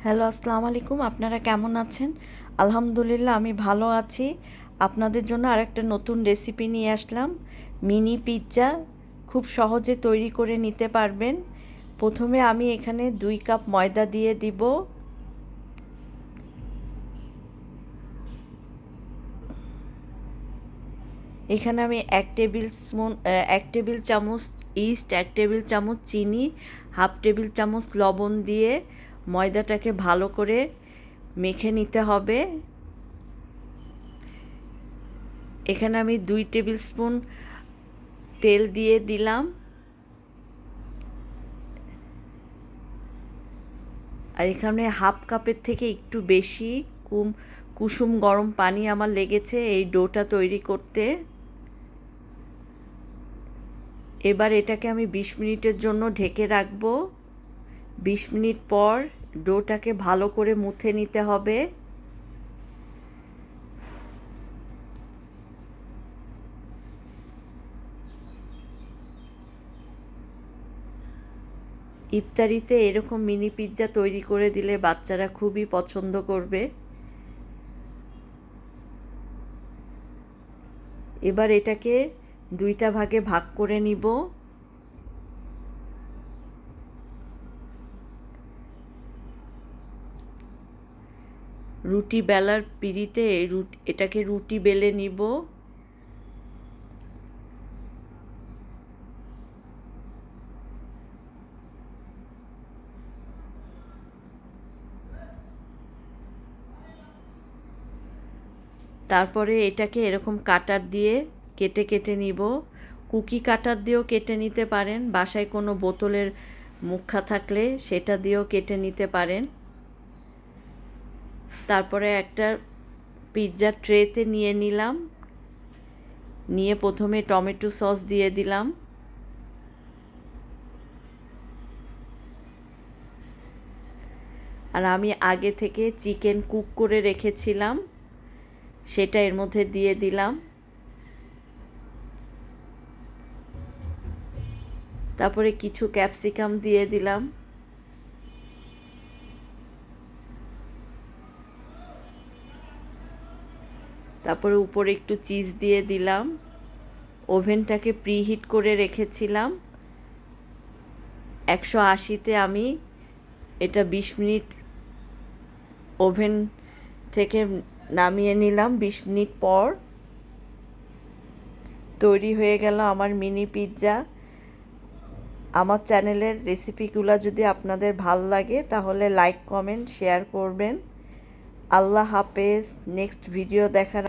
Hello, আসসালামু আলাইকুম। আপনারা কেমন আছেন? আলহামদুলিল্লাহ আমি ভালো আছি। আপনাদের জন্য আরেকটা নতুন রেসিপি নিয়ে আসলাম। মিনি পিৎজা খুব সহজে তৈরি করে নিতে পারবেন। প্রথমে আমি এখানে 2 কাপ ময়দা দিয়ে দিব। এখানে আমি 1 টেবিল চামচ ইস্ট, 1 টেবিল চামচ চিনি, হাফ টেবিল চামচ লবণ দিয়ে ময়দাটাকে ভালো করে মেখে নিতে হবে। এখানে আমি 2 টেবিল স্পুন তেল দিয়ে দিলাম। আর এখানে হাফ কাপের থেকে একটু বেশি কুসুম গরম পানি আমার লেগেছে এই ডোটা তৈরি করতে। এবার এটাকে আমি 20 মিনিটের জন্য ঢেকে রাখবো। 20 মিনিট পর ডোটাকে ভালো করে মুথে নিতে হবে। ইফতারিতে এরকম মিনি পিৎজা তৈরি করে দিলে বাচ্চারা খুবই পছন্দ করবে। এবার এটাকে 2টা ভাগে ভাগ করে নিব। রুটি বেলার পিঁড়িতে এটাকে রুটি বেলে নিব। তারপরে এটাকে এরকম কাটার দিয়ে কেটে কেটে নিব। কুকি কাটার দিয়েও কেটে নিতে পারেন, বাসায় কোনো বোতলের মুখা থাকলে সেটা দিয়েও কেটে নিতে পারেন। তারপরে একটা পিৎজা ট্রেতে নিয়ে নিলাম, নিয়ে প্রথমে টমেটো সস দিয়ে দিলাম। আর আমি আগে থেকে চিকেন কুক করে রেখেছিলাম, সেটা এর মধ্যে দিয়ে দিলাম। তারপরে কিছু ক্যাপসিকাম দিয়ে দিলাম। তারপরে উপরে একটু চিজ দিয়ে দিলাম। ওভেনটাকে প্রিহিট করে রেখেছিলাম 180-তে। আমি এটা 20 মিনিট ওভেন থেকে নামিয়ে নিলাম। 20 মিনিট পর তৈরি হয়ে গেল আমার মিনি পিৎজা। আমার চ্যানেলের রেসিপিগুলো যদি আপনাদের ভালো লাগে তাহলে লাইক, কমেন্ট, শেয়ার করবেন। আল্লাহ হাফেজ। নেক্সট ভিডিও দেখার